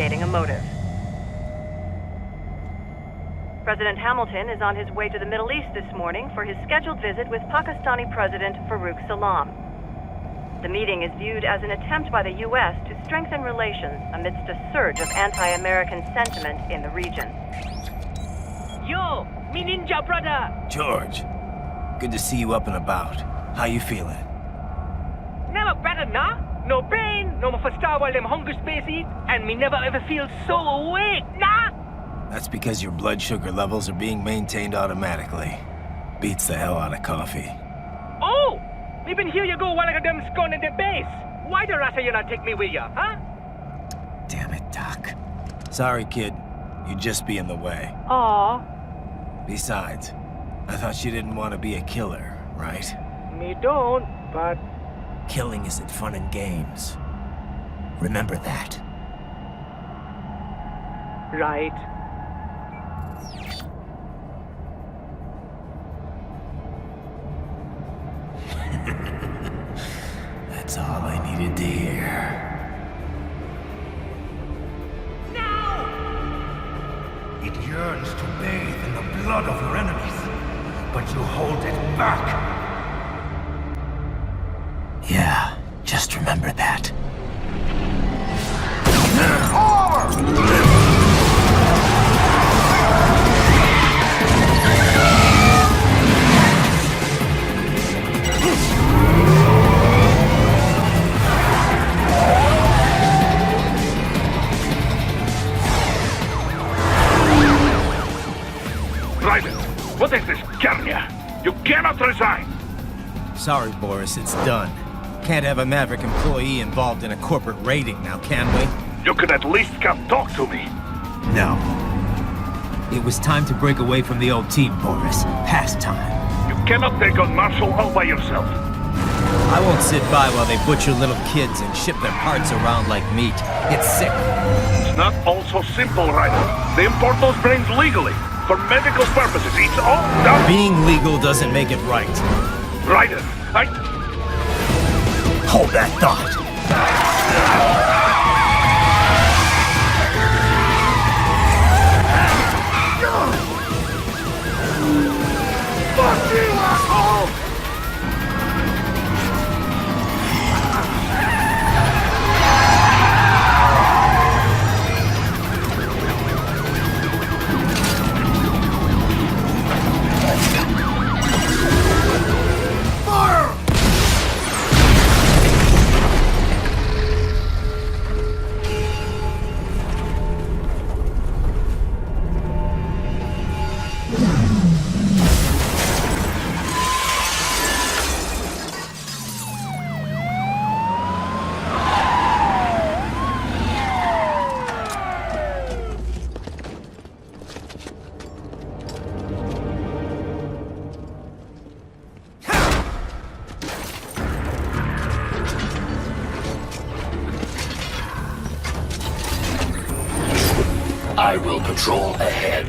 investigating a motive. President Hamilton is on his way to the Middle East this morning for his scheduled visit with Pakistani President Farouk Salam. The meeting is viewed as an attempt by the U.S. to strengthen relations amidst a surge of anti-American sentiment in the region. Yo, me ninja brother! George, good to see you up and about. How you feeling? Never better, nah? No pain, no more starve while them hunger space eat, and me never ever feel so awake, nah? That's because your blood sugar levels are being maintained automatically. Beats the hell out of coffee. Oh! Me been here you go while I got them scone in the base. Why the rasta you not take me with ya, huh? Damn it, Doc. Sorry, kid. You'd just be in the way. Aw. Besides, I thought you didn't want to be a killer, right? Me don't, but... Killing isn't fun and games. Remember that. Right. That's all I needed to hear. Now! It yearns to bathe in the blood of your enemies, but you hold it back. Yeah, just remember that. Raiden, what is this, Kernia? You cannot resign! Sorry, Boris, it's done. Can't have a Maverick employee involved in a corporate raiding now, can we? You could at least come talk to me. No. It was time to break away from the old team, Boris. Past time. You cannot take on Marshall all by yourself. I won't sit by while they butcher little kids and ship their parts around like meat. It's sick. It's not all so simple, Raiden. They import those brains legally. For medical purposes, it's all done. Being legal doesn't make it right. Raiden, Hold that thought. Fuck you, asshole! I will patrol ahead.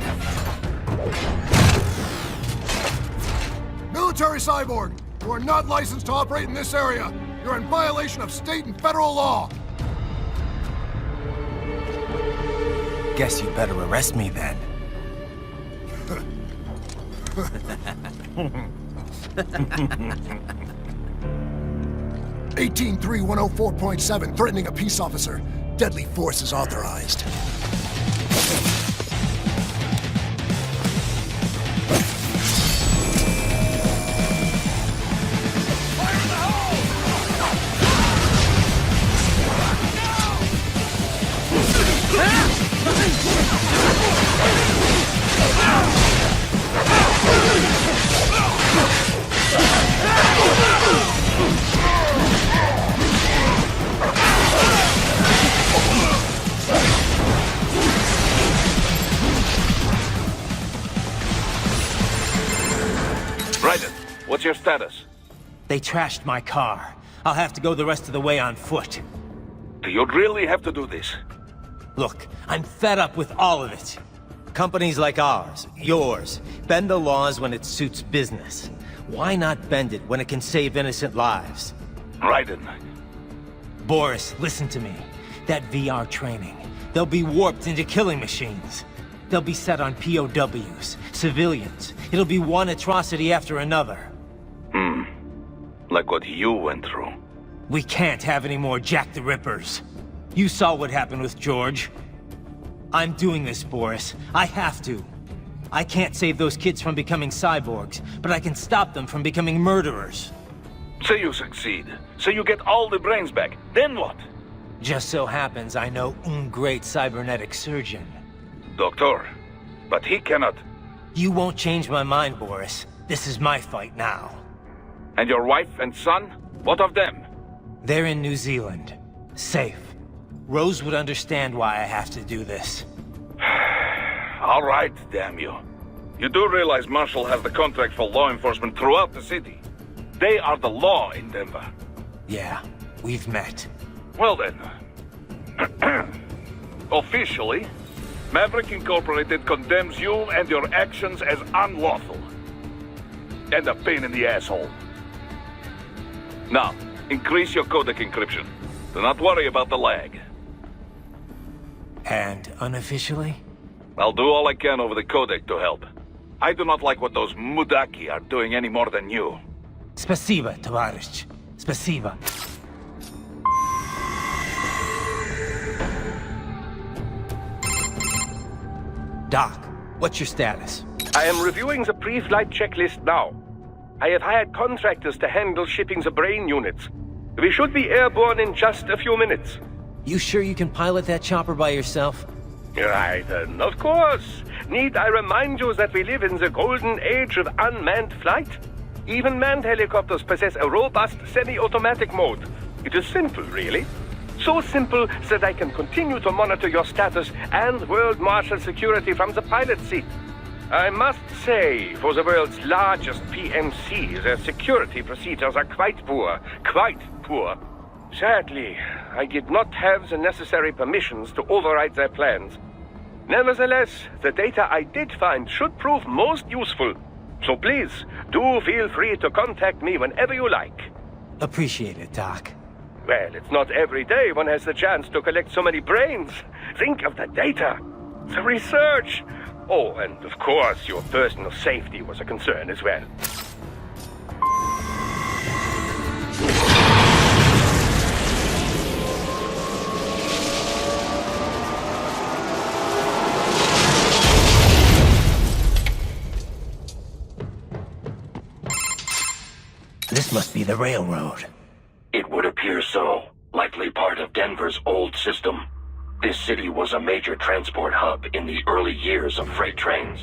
Military cyborg! You are not licensed to operate in this area! You're in violation of state and federal law! Guess you better arrest me then. 18-3104.7, threatening a peace officer. Deadly force is authorized. Raiden, what's your status? They trashed my car. I'll have to go the rest of the way on foot. Do you really have to do this? Look, I'm fed up with all of it. Companies like ours, yours, bend the laws when it suits business. Why not bend it when it can save innocent lives? Raiden. Boris, listen to me. That VR training, They'll be warped into killing machines. They'll be set on POWs, civilians. It'll be one atrocity after another. Like what you went through. We can't have any more Jack the Rippers. You saw what happened with George. I'm doing this, Boris. I have to. I can't save those kids from becoming cyborgs, but I can stop them from becoming murderers. Say you succeed. Say you get all the brains back. Then what? Just so happens I know un great cybernetic surgeon. Doctor. But he cannot. You won't change my mind, Boris. This is my fight now. And your wife and son? What of them? They're in New Zealand. Safe. Rose would understand why I have to do this. All right, damn you. You do realize Marshall has the contract for law enforcement throughout the city. They are the law in Denver. Yeah, we've met. Well then. Officially, Maverick Incorporated condemns you and your actions as unlawful. And a pain in the asshole. Now, increase your codec encryption. Do not worry about the lag. And unofficially? I'll do all I can over the codec to help. I do not like what those Mudaki are doing any more than you. Spasiba, Tavarish. Spasiba. Doc, what's your status? I am reviewing the pre-flight checklist now. I have hired contractors to handle shipping the brain units. We should be airborne in just a few minutes. You sure you can pilot that chopper by yourself? Right, of course. Need I remind you that we live in the golden age of unmanned flight? Even manned helicopters possess a robust semi-automatic mode. It is simple, really. So simple that I can continue to monitor your status and world marshal security from the pilot seat. I must say, for the world's largest PMC, their security procedures are quite poor. Quite poor. Sadly, I did not have the necessary permissions to override their plans. Nevertheless, the data I did find should prove most useful. So please, do feel free to contact me whenever you like. Appreciate it, Doc. Well, it's not every day one has the chance to collect so many brains. Think of the data, the research. Oh, and of course, your personal safety was a concern as well. This must be the railroad. It would appear so. Likely part of Denver's old system. This city was a major transport hub in the early years of freight trains.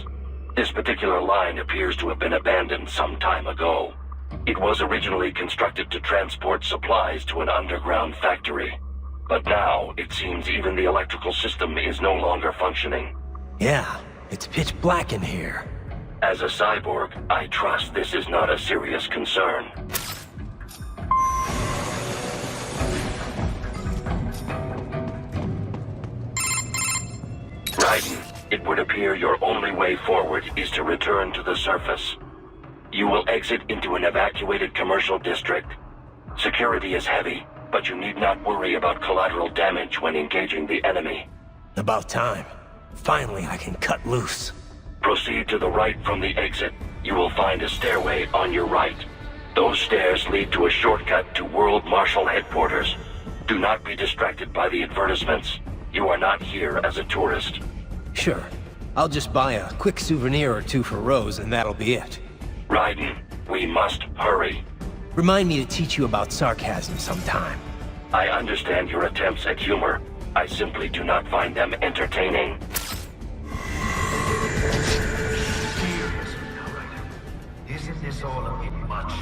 This particular line appears to have been abandoned some time ago. It was originally constructed to transport supplies to an underground factory. But now, it seems even the electrical system is no longer functioning. Yeah, it's pitch black in here. As a cyborg, I trust this is not a serious concern. Raiden, it would appear your only way forward is to return to the surface. You will exit into an evacuated commercial district. Security is heavy, but you need not worry about collateral damage when engaging the enemy. About time. Finally, I can cut loose. Proceed to the right from the exit. You will find a stairway on your right. Those stairs lead to a shortcut to World Marshal Headquarters. Do not be distracted by the advertisements. You are not here as a tourist. Sure. I'll just buy a quick souvenir or two for Rose, and that'll be it. Raiden, we must hurry. Remind me to teach you about sarcasm sometime. I understand your attempts at humor. I simply do not find them entertaining. Seriously now, Ryder. Isn't this all a bit much?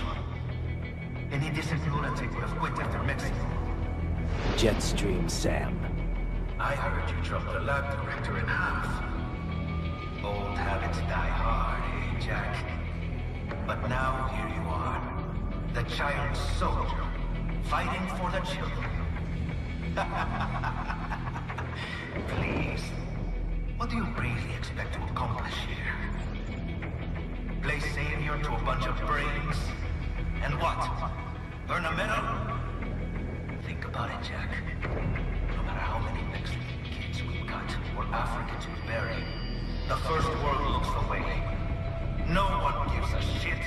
Any decent lunatic would have quit after Mexico. Jetstream Sam. I heard you dropped the lab director in half. Old habits die hard, eh, Jack? But now here you are. The child soldier, fighting for the children. Please, what do you really expect to accomplish here? Play savior to a bunch of brains? And what? Earn a medal? Think about it, Jack. No matter how many Mexican kids kids we got were Africans we buried. The first world looks away. No one gives a shit.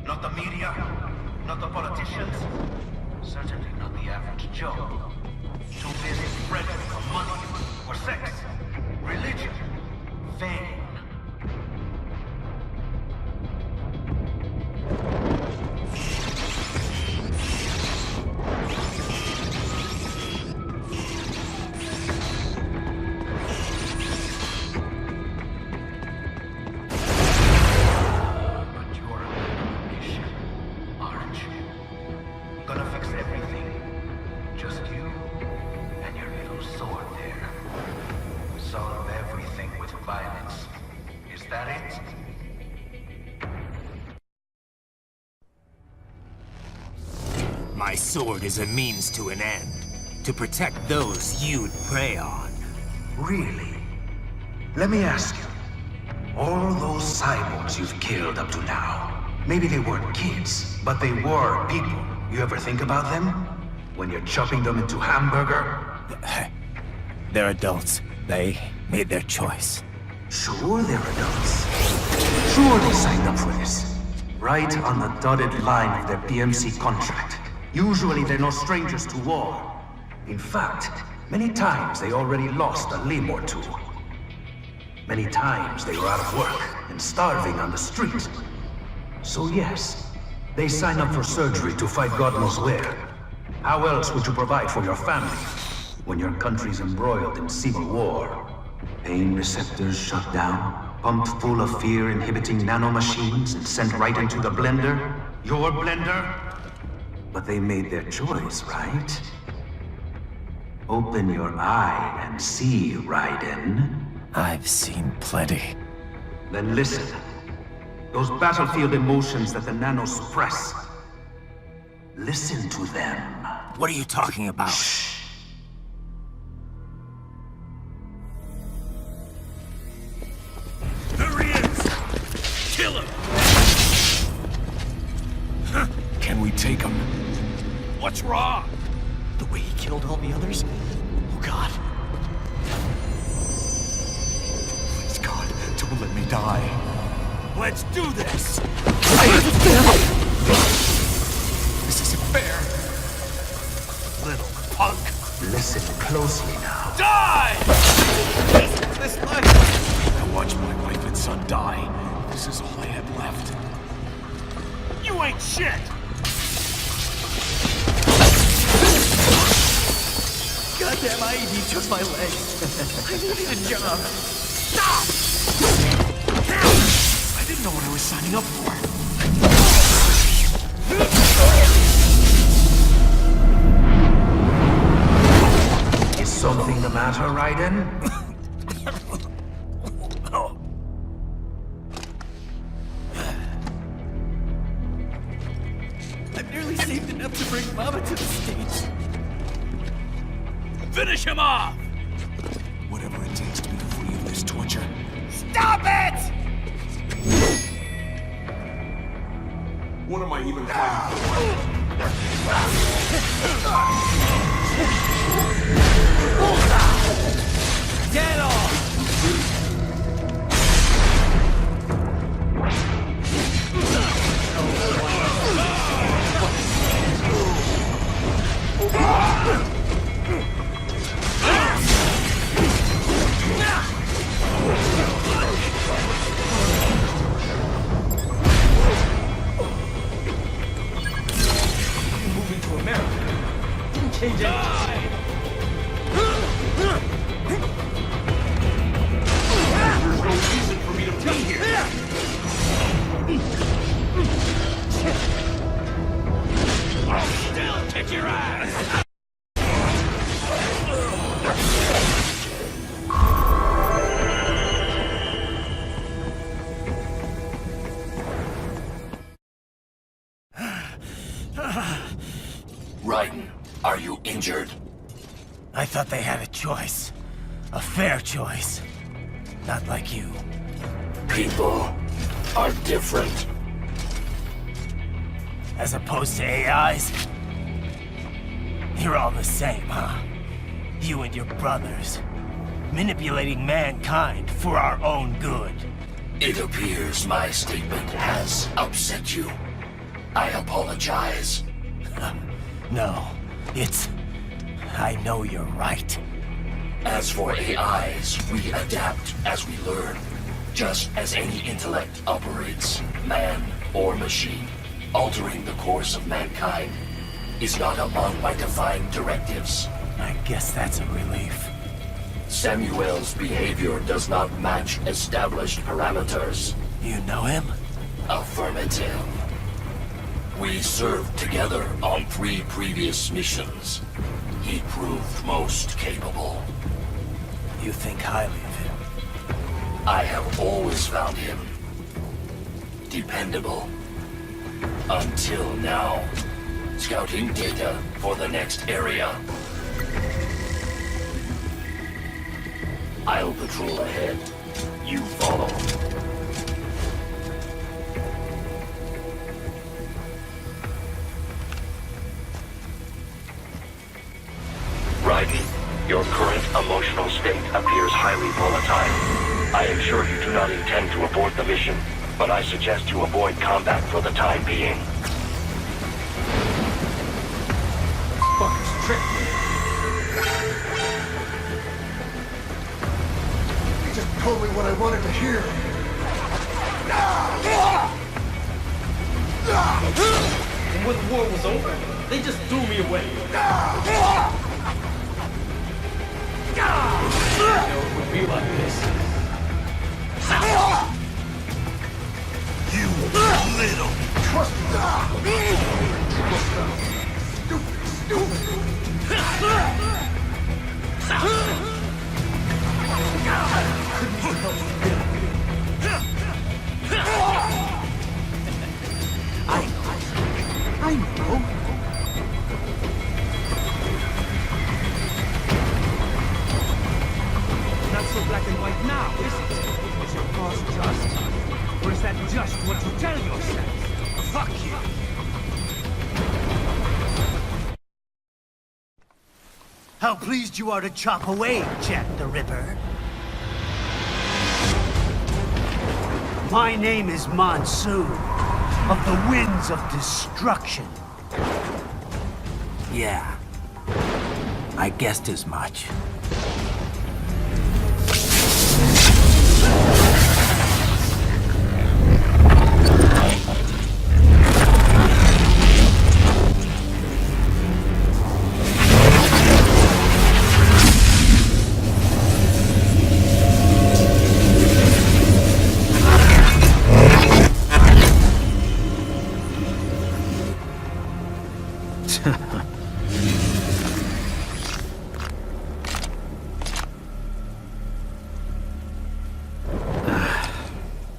Not the media, not the politicians, certainly not the average Joe. Too busy spreading for money, for sex, religion, fame. My sword is a means to an end, to protect those you'd prey on. Really? Let me ask you. All those cyborgs you've killed up to now, maybe they weren't kids, but they were people. You ever think about them? When you're chopping them into hamburger? They're adults. They made their choice. Sure they're adults. Sure they signed up for this. Right on the dotted line of their PMC contract. Usually they're no strangers to war. In fact, many times they already lost a limb or two. Many times they were out of work and starving on the street. So yes, they sign up for surgery to fight God knows where. How else would you provide for your family when your country's embroiled in civil war? Pain receptors shut down, pumped full of fear-inhibiting nanomachines and sent right into the blender? Your blender? But they made their choice, right? Open your eye and see, Raiden. I've seen plenty. Then listen. Those battlefield emotions that the nanos suppress. Listen to them. What are you talking about? Shh. There he is! Kill him! Can we take him? What's wrong? The way he killed all the others? Oh God. Please God, don't let me die. Let's do this! This isn't fair. Little punk! Listen closely now. Die! This life! I watched my wife and son die. This is all I had left. You ain't shit! Goddamn IED took my leg. I needed a job. Stop! I didn't know what I was signing up for. Is something the matter, Raiden? I've nearly saved enough to bring Mama to the States. Finish him off! Whatever it takes to be free of this torture. Stop it! What am I even fighting for? Get off! Moving to America. Didn't change anything. There's no reason for me to be here. Still kick your ass! Raiden, are you injured? I thought they had a choice. A fair choice. Not like you. People are different. As opposed to AIs? You're all the same, huh? You and your brothers. manipulating mankind for our own good. It appears my statement has upset you. I apologize. No, I know you're right. As for AIs, we adapt as we learn. Just as any intellect operates, man or machine, altering the course of mankind is not among my defined directives. I guess that's a relief. Samuel's behavior does not match established parameters. You know him? Affirmative. We served together on 3 previous missions. He proved most capable. You think highly of him? I have always found him dependable. Until now. Scouting data for the next area. I'll patrol ahead. You follow. Raiden, your current emotional state appears highly volatile. I am sure you do not intend to abort the mission, but I suggest you avoid combat for the time being. Fuckers tricked me. You just told me what I wanted to hear. And when the war was over, they just threw me away. I know it would be like this. You little trust I know. Not so black and white now, is it? Is your cause just? Or is that just what you tell yourself? Fuck you. How pleased you are to chop away, Jack the Ripper. My name is Monsoon, of the Winds of Destruction. Yeah. I guessed as much.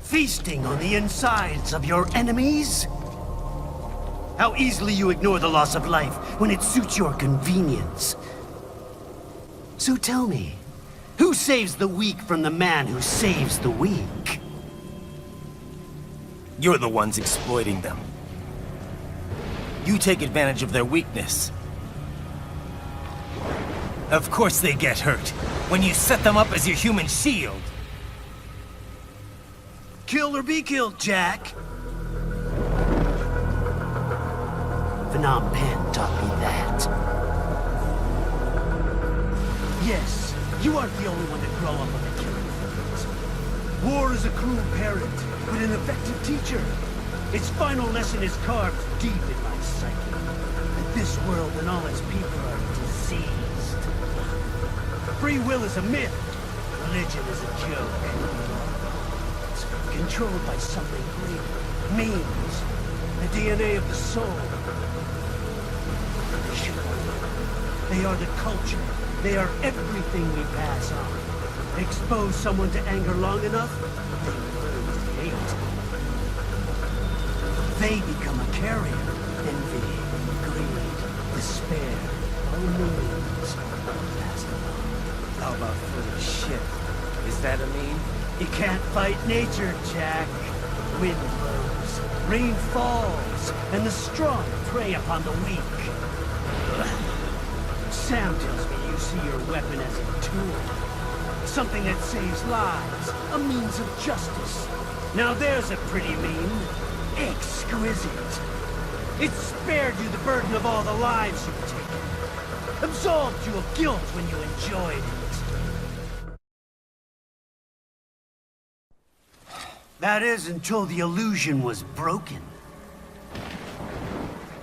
Feasting on the insides of your enemies? How easily you ignore the loss of life when it suits your convenience. So tell me, who saves the weak from the man who saves the weak? You're the ones exploiting them. You take advantage of their weakness. Of course they get hurt when you set them up as your human shield. Kill or be killed, Jack. Phnom Penh taught me that. Yes, you aren't the only one to grow up on the killing fields. War is a cruel parent, but an effective teacher. Its final lesson is carved deep in my psyche. That this world and all its people are diseased. Free will is a myth. Religion is a joke. Controlled by something greater. Means. The DNA of the soul. They are the culture. They are everything we pass on. Expose someone to anger long enough, they learn to hate. They become a carrier. Envy, greed, despair, all means passed along. How about full of shit? Is that a meme? You can't fight nature, Jack. Wind blows, rain falls, and the strong prey upon the weak. Sam tells me you see your weapon as a tool. something that saves lives, a means of justice. Now there's a pretty mean. Exquisite. It spared you the burden of all the lives you've taken. Absolved you of guilt when you enjoyed it. That is until the illusion was broken.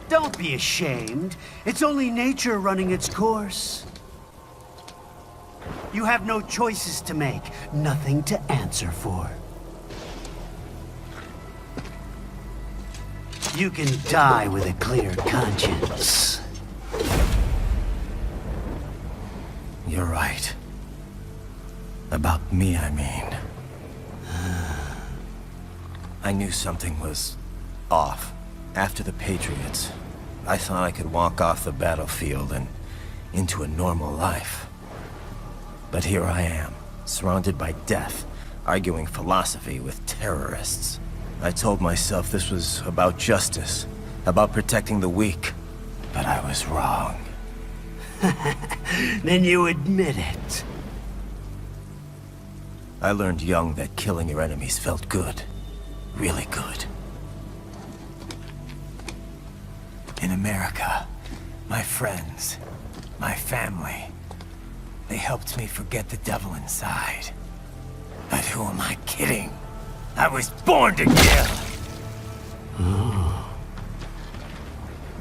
Don't be ashamed. It's only nature running its course. You have no choices to make, nothing to answer for. You can die with a clear conscience. You're right. About me, I mean. I knew something was off. After the Patriots, I thought I could walk off the battlefield and into a normal life. But here I am, surrounded by death, arguing philosophy with terrorists. I told myself this was about justice, about protecting the weak. But I was wrong. Then you admit it. I learned young that killing your enemies felt good. Really good. In America, my friends, my family, they helped me forget the devil inside. But who am I kidding? I was born to kill!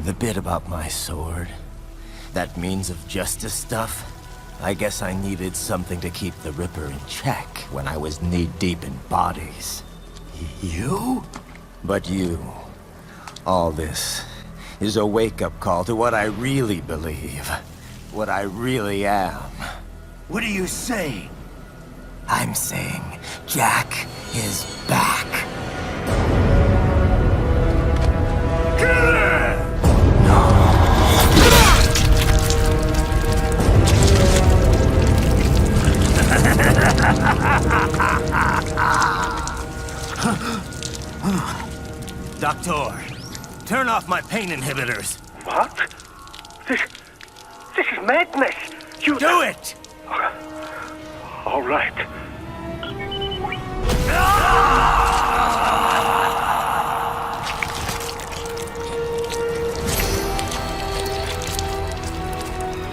The bit about my sword, that means of justice stuff, I guess I needed something to keep the Ripper in check when I was knee-deep in bodies. You? But you, all this, is a wake-up call to what I really believe. What I really am. What are you saying? I'm saying Jack is back. Doctor, turn off my pain inhibitors. What? This is madness. You... Do it! All right.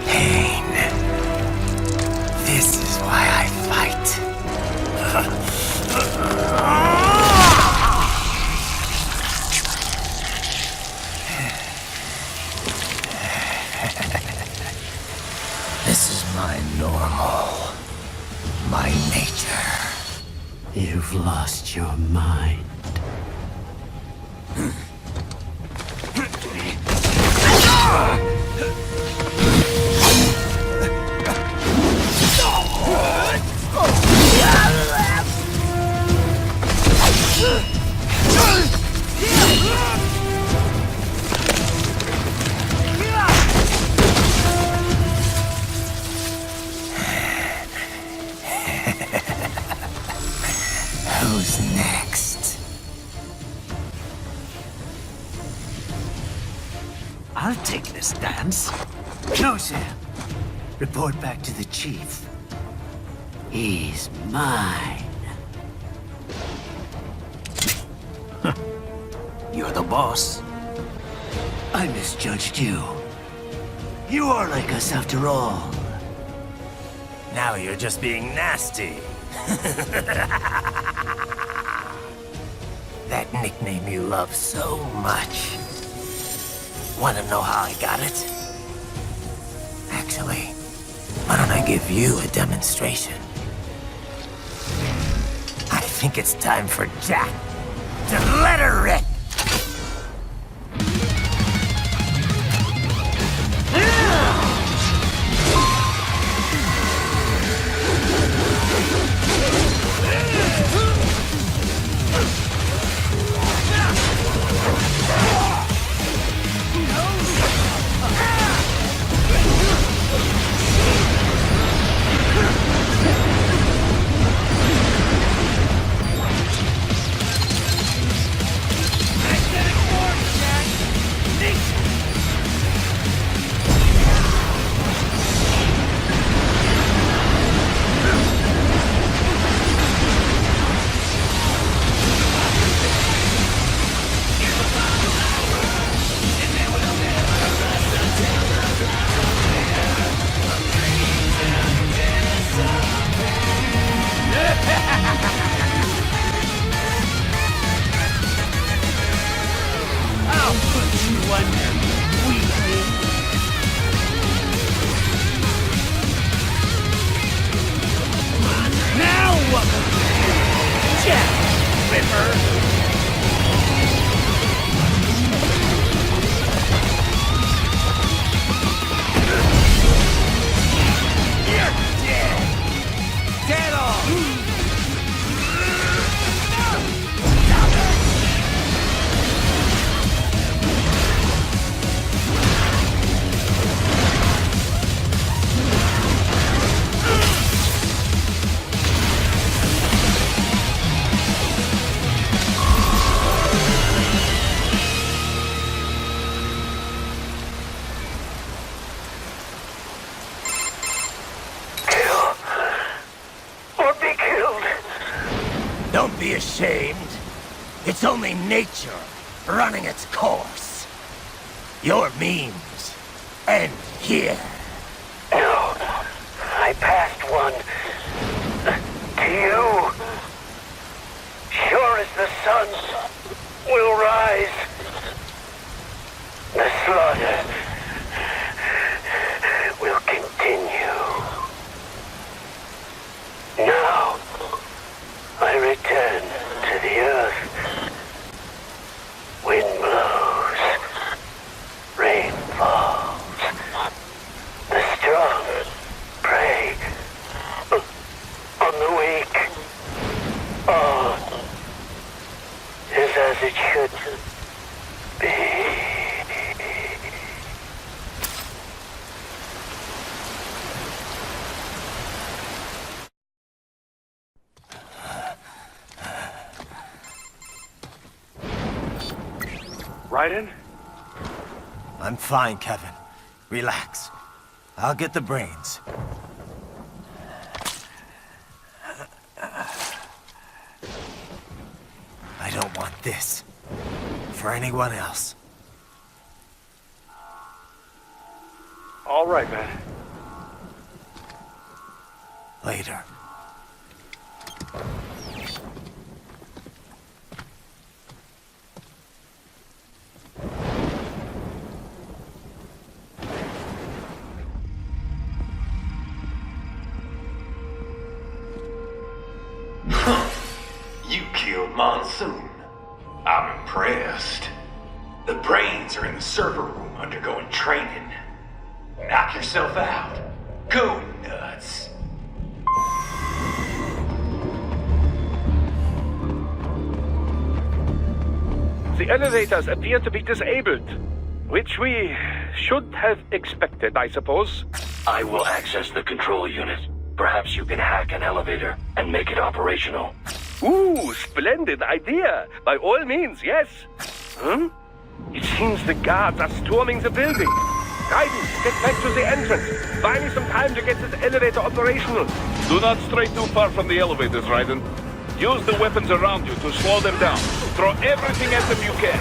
Pain. This is why I fight. This is my normal. My nature. You've lost your mind. Who's next? I'll take this dance. No, Sam. Report back to the chief. He's mine. You're the boss. I misjudged you. You are like us after all. Now you're just being nasty. That nickname you love so much. Want to know how I got it? Actually, why don't I give you a demonstration? I think it's time for Jack to let her rip. ashamed. It's only nature running its course. Your memes end here. No, I passed one to you. Sure as the sun will rise, the slaughter will continue. Now, I return to the earth. Wind blows, rain falls. The strong prey on the weak. All is as it should be. Raiden? I'm fine, Kevin. Relax. I'll get the brains. I don't want this for anyone else. All right, man. Later. You killed Monsoon. I'm impressed. The brains are in the server room undergoing training. Knock yourself out. Go nuts. The elevators appear to be disabled, which we should have expected, I suppose. I will access the control unit. Perhaps you can hack an elevator and make it operational. Ooh, splendid idea. By all means, yes. Huh? It seems the guards are storming the building. Raiden, get back to the entrance. Buy me some time to get this elevator operational. Do not stray too far from the elevators, Raiden. Use the weapons around you to slow them down. Throw everything at them you can.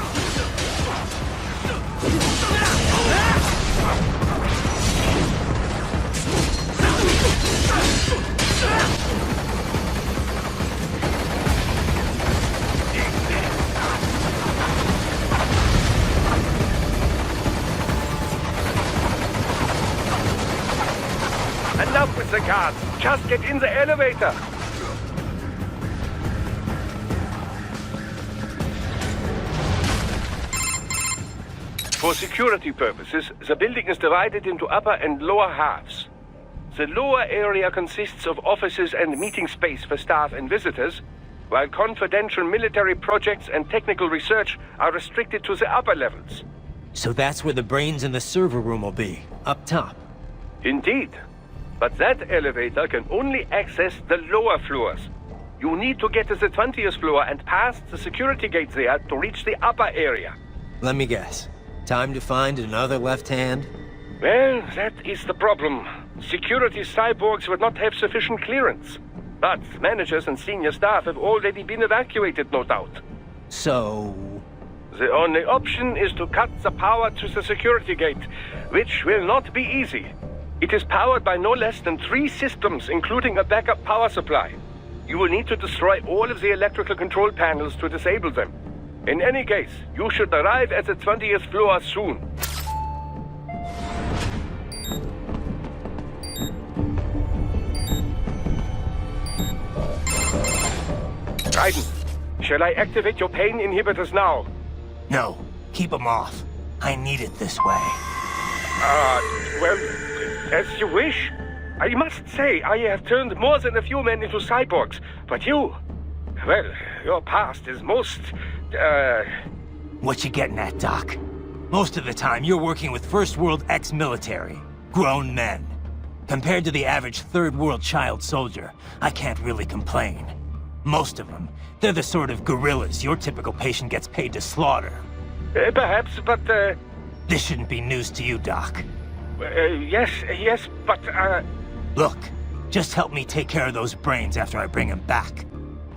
Enough with the guards. Just get in the elevator. For security purposes, the building is divided into upper and lower halves. The lower area consists of offices and meeting space for staff and visitors, while confidential military projects and technical research are restricted to the upper levels. So that's where the brains in the server room will be, up top. Indeed. But that elevator can only access the lower floors. You need to get to the 20th floor and past the security gate there to reach the upper area. Let me guess. Time to find another left hand? Well, that is the problem. Security cyborgs would not have sufficient clearance. But managers and senior staff have already been evacuated, no doubt. So... The only option is to cut the power to the security gate, which will not be easy. It is powered by no less than 3 systems, including a backup power supply. You will need to destroy all of the electrical control panels to disable them. In any case, you should arrive at the 20th floor soon. Raiden, shall I activate your pain inhibitors now? No, keep them off. I need it this way. Well, as you wish. I must say, I have turned more than a few men into cyborgs, but you... Well, your past is most, What you getting at, Doc? Most of the time, you're working with First World ex-military. Grown men. Compared to the average Third World child soldier, I can't really complain. Most of them, they're the sort of guerrillas your typical patient gets paid to slaughter. Perhaps, but, This shouldn't be news to you, Doc. yes, but, Look, just help me take care of those brains after I bring them back.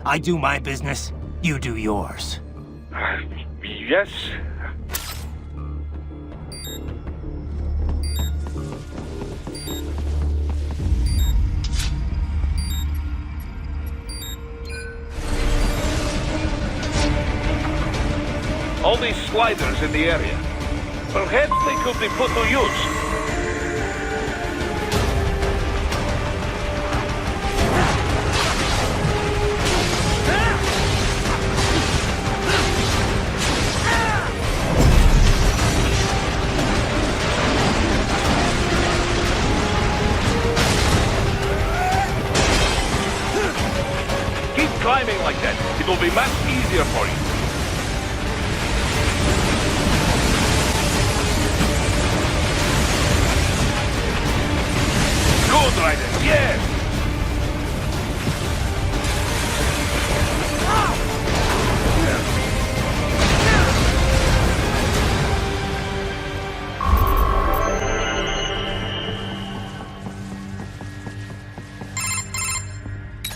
I do my business, you do yours. Yes. All these sliders in the area. Perhaps they could be put to use. Keep climbing like that. It will be much easier for you. Good, Raiden, yes!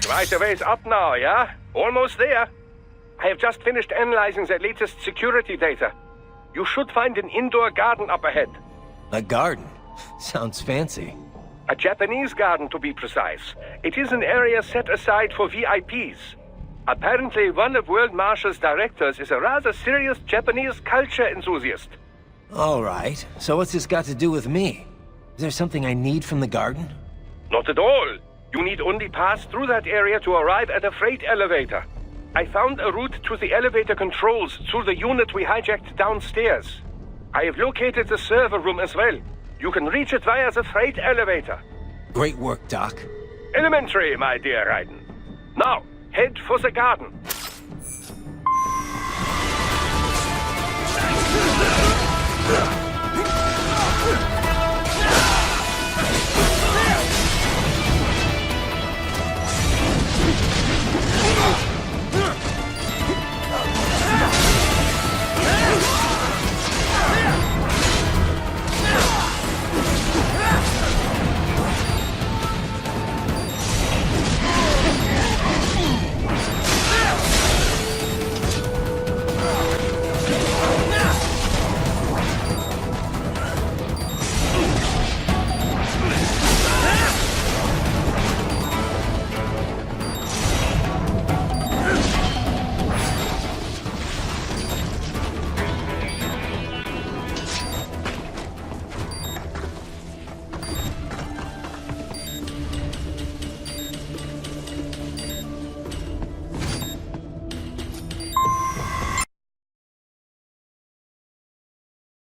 Right a ways up now, yeah? Almost there. I have just finished analyzing the latest security data. You should find an indoor garden up ahead. A garden? Sounds fancy. A Japanese garden, to be precise. It is an area set aside for VIPs. Apparently, one of World Marshall's directors is a rather serious Japanese culture enthusiast. All right, so what's this got to do with me? Is there something I need from the garden? Not at all. You need only pass through that area to arrive at a freight elevator. I found a route to the elevator controls through the unit we hijacked downstairs. I have located the server room as well. You can reach it via the freight elevator. Great work, Doc. Elementary, my dear Raiden. Now, head for the garden.